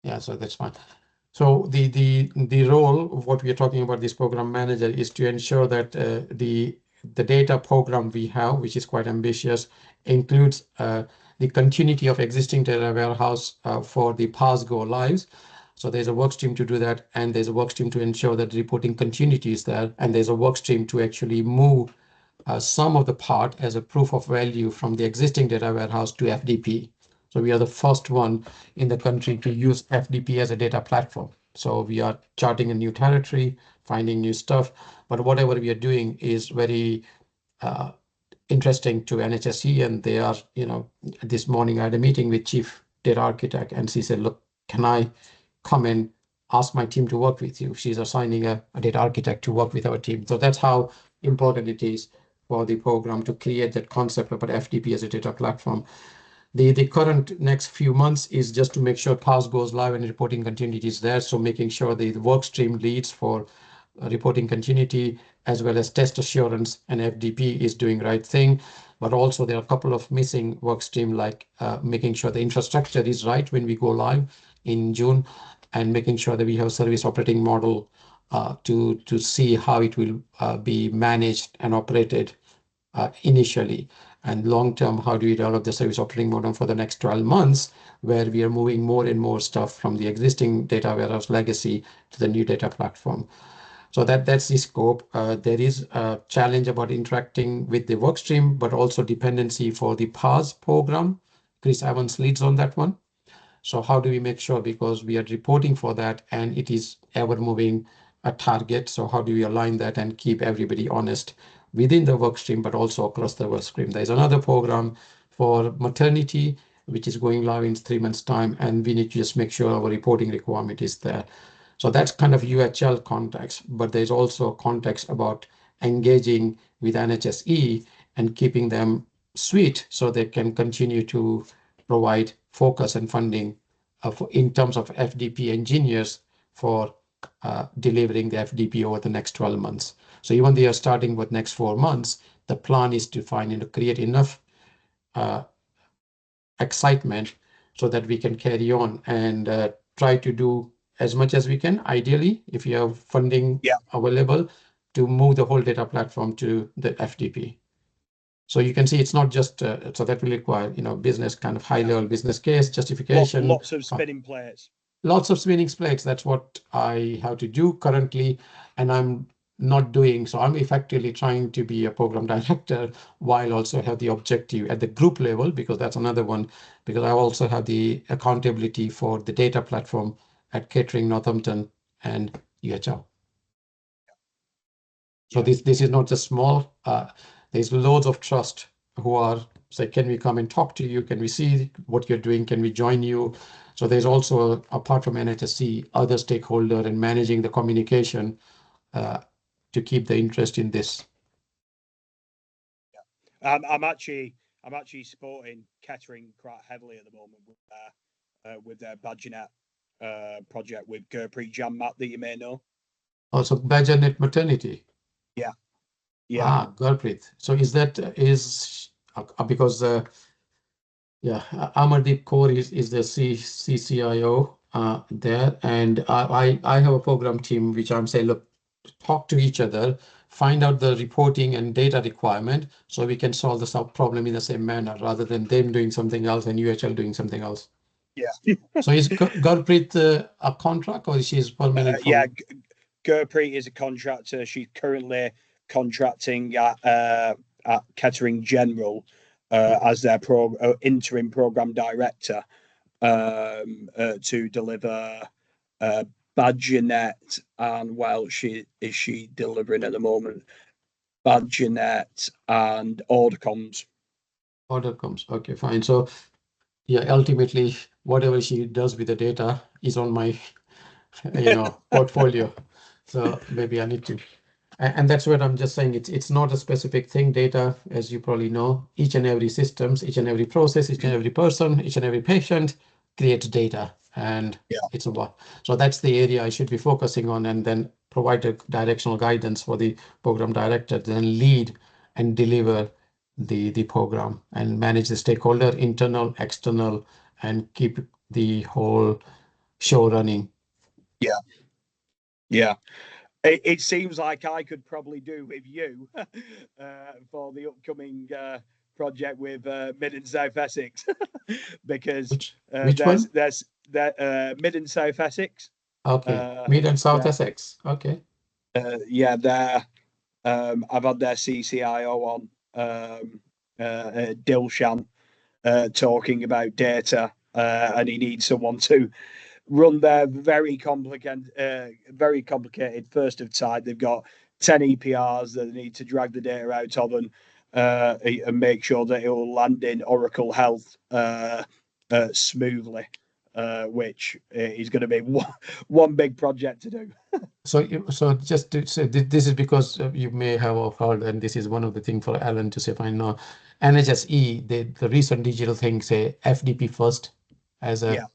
Yeah, so that's fine. So the role of what we are talking about, this program manager, is to ensure that the data program we have, which is quite ambitious, includes the continuity of existing data warehouse for the past go lives. So there's a work stream to do that, and there's a work stream to ensure that the reporting continuity is there, and there's a work stream to actually move some of the part as a proof of value from the existing data warehouse to FDP. So we are the first one in the country to use FDP as a data platform. So we are charting a new territory, finding new stuff, but whatever we are doing is very interesting to NHSE, and they are, this morning I had a meeting with Chief Data Architect, and she said, look, can I come and ask my team to work with you? She's assigning a data architect to work with our team. So that's how important it is for the program to create that concept about FTP as a data platform. The current next few months is just to make sure PAS goes live and reporting continuity is there. So making sure the work stream leads for reporting continuity as well as test assurance and FDP is doing right thing. But also there are a couple of missing work stream, like making sure the infrastructure is right when we go live in June, and making sure that we have service operating model to see how it will be managed and operated initially, and long term, how do we develop the service operating model for the next 12 months, where we are moving more and more stuff from the existing data warehouse legacy to the new data platform. So that's the scope. There is a challenge about interacting with the workstream, but also dependency for the PAS program. Chris Evans leads on that one. So how do we make sure, because we are reporting for that and it is ever moving a target. So how do we align that and keep everybody honest within the work stream, but also across the work stream? There's another program for maternity, which is going live in 3 months' time, and we need to just make sure our reporting requirement is there. So that's kind of UHL context, but there's also context about engaging with NHSE and keeping them sweet so they can continue to provide focus and funding in terms of FDP engineers for delivering the FDP over the next 12 months. So even they are starting with next 4 months, the plan is to create enough excitement so that we can carry on and try to do as much as we can, ideally, if you have funding available, to move the whole data platform to the FDP. So you can see it's not just, so that will require, business kind of high level business case justification. Lots of spinning plates. Lots of spinning plates. That's what I have to do currently, and I'm not doing. So I'm effectively trying to be a program director while also have the objective at the group level, because that's another one, because I also have the accountability for the data platform at Catering, Northampton, and UHL. So this is not just small. There's loads of trust who are say, can we come and talk to you? Can we see what you're doing? Can we join you? So there's also, apart from NHSC, other stakeholder and managing the communication to keep the interest in this. Yeah. I'm actually supporting Kettering quite heavily at the moment with their Badgernet project with Gurpreet Jammat that you may know. Also, Badgernet maternity. Yeah. Gurpreet. So is because Amardeep Kaur is the CCIO there, and I have a program team which I'm saying, look, talk to each other, find out the reporting and data requirement, so we can solve the problem in the same manner, rather than them doing something else and UHL doing something else. Yeah. So is Gurpreet a contract, or she's permanent? Yeah, Gurpreet is a contractor. She's currently contracting at Kettering General as their interim program director to deliver Badgernet, and is she delivering at the moment? Badgernet and Ordercoms. Okay, fine. So yeah, ultimately, whatever she does with the data is on my portfolio. So maybe I need to. And that's what I'm just saying. It's not a specific thing. Data, as you probably know, each and every systems, each and every process, each and every person, each and every patient creates data, and it's about. So that's the area I should be focusing on, and then provide a directional guidance for the program director, then lead and deliver the program and manage the stakeholder, internal, external, and keep the whole show running. Yeah. It seems like I could probably do with you for the upcoming project with Mid and South Essex, because Which one? there's Mid and South Essex. Okay, Mid and South Essex. Okay. Yeah, there. I've had their CCIO on, Dilshan, talking about data, and he needs someone to run their very complicated first of type. They've got 10 EPRs that they need to drag the data out of and make sure that it will land in Oracle Health smoothly, which is going to be one big project to do. So just to say, this is because you may have heard, and this is one of the things for Alan to say, fine, now, NHSE, the recent digital thing say FDP first as a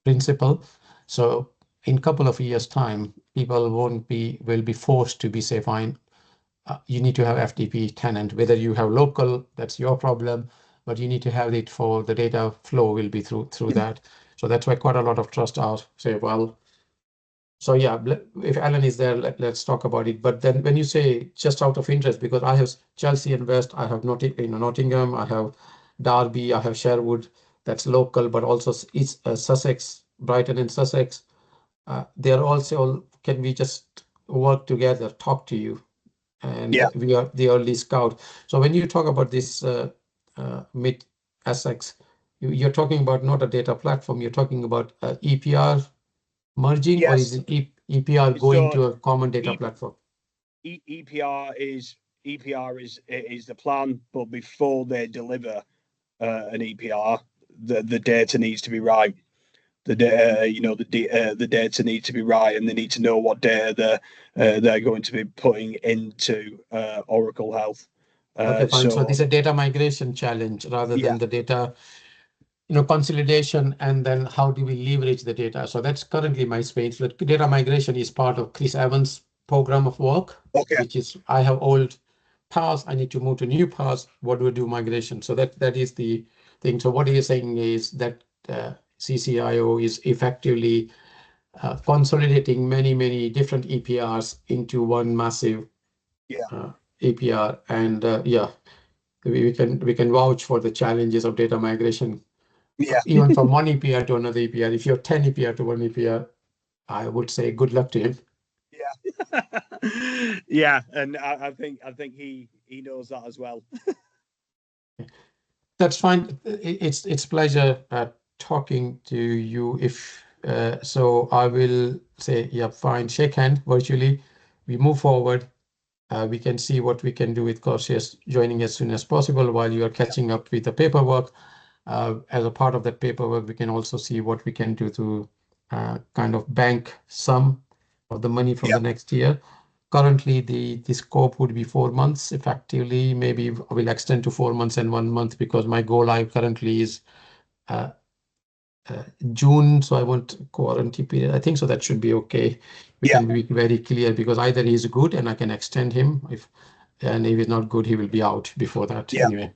principle. So in a couple of years' time, people will be forced to be say, fine, you need to have FTP tenant, whether you have local, that's your problem, but you need to have it for the data flow will be through that. So that's why quite a lot of trust are say, well, so yeah, if Alan is there, let's talk about it. But then when you say just out of interest, because I have Chelsea and West, I have Nottingham, I have Derby, I have Sherwood, that's local, but also it's Sussex, Brighton and Sussex. They are also, can we just work together, talk to you? And we are the early scout. So when you talk about this Mid Essex, you're talking about not a data platform, you're talking about EPR merging, or is it EPR going to a common data platform? EPR is the plan, but before they deliver an EPR, the data needs to be right. The data needs to be right, and they need to know what data they're going to be putting into Oracle Health. Okay, fine. So this is a data migration challenge rather than the data, consolidation, and then how do we leverage the data? So that's currently my space. But data migration is part of Chris Evans' program of work, which is I have old paths, I need to move to new paths. What do we do migration? So that is the thing. So what he is saying is that CCIO is effectively consolidating many different EPRs into one massive EPR, and we can vouch for the challenges of data migration. Even from one EPR to another EPR. If you're 10 EPR to one EPR, I would say good luck to him. Yeah, and I think he knows that as well. That's fine. It's pleasure talking to you. If so, I will say, yeah, fine. Shake hand virtually. We move forward. We can see what we can do with Cassius joining as soon as possible while you are catching up with the paperwork. As a part of that paperwork, we can also see what we can do to kind of bank some of the money from the next year. Currently, the scope would be 4 months effectively. Maybe we'll extend to 4 months and 1 month because my go live currently is June, so I want quarantine period. I think so that should be okay. We can be very clear because either he's good and I can extend him, and if he's not good, he will be out before that anyway.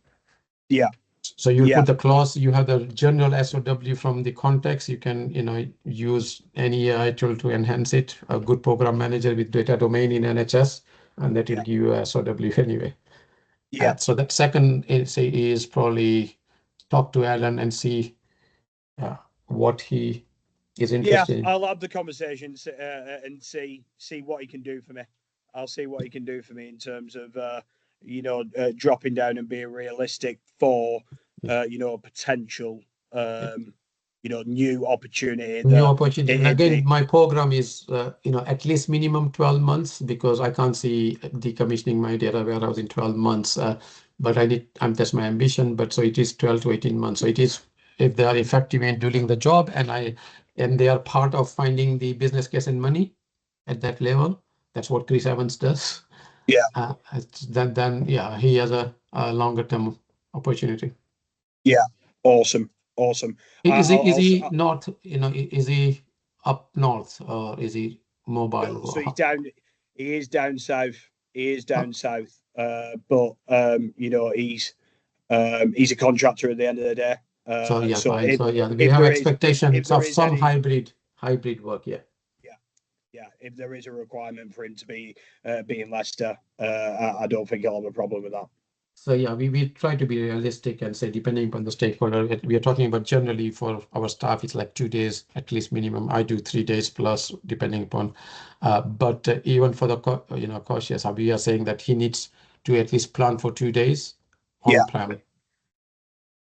So you put the clause, you have the general SOW from the context. You can, use any AI tool to enhance it. A good program manager with data domain in NHS, and that will give you a SOW anyway. So that second is probably talk to Alan and see what he is interested in. I'll have the conversations and see what he can do for me. I'll see what he can do for me in terms of dropping down and being realistic for potential new opportunity. And again, my program is at least minimum 12 months because I can't see decommissioning my data warehouse in 12 months. But that's my ambition. But so it is 12 to 18 months. So it is, if they are effective in doing the job and they are part of finding the business case and money at that level. That's what Chris Evans does. Then he has a longer term opportunity. Awesome. Is he north? Is he up north or is he mobile? So he's down. He is down south. But he's a contractor at the end of the day. We have expectations of some hybrid hybrid work. Yeah. Yeah, if there is a requirement for him to be in Leicester, I don't think he'll have a problem with that. So yeah, we try to be realistic and say, depending upon the stakeholder, we are talking about generally for our staff, it's like 2 days at least minimum. I do 3 days plus, depending upon. But even for the Cassius, we are saying that he needs to at least plan for 2 days Yeah. on prem.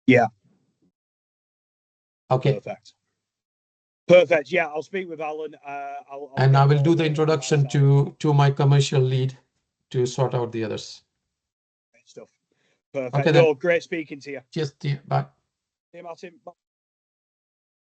Yeah. Okay. Perfect. Yeah, I'll speak with Alan. And I will do the introduction to my commercial lead to sort out the others. Great stuff. Perfect. Okay, no, great speaking to you. Cheers. Bye. See you, Martin. Bye.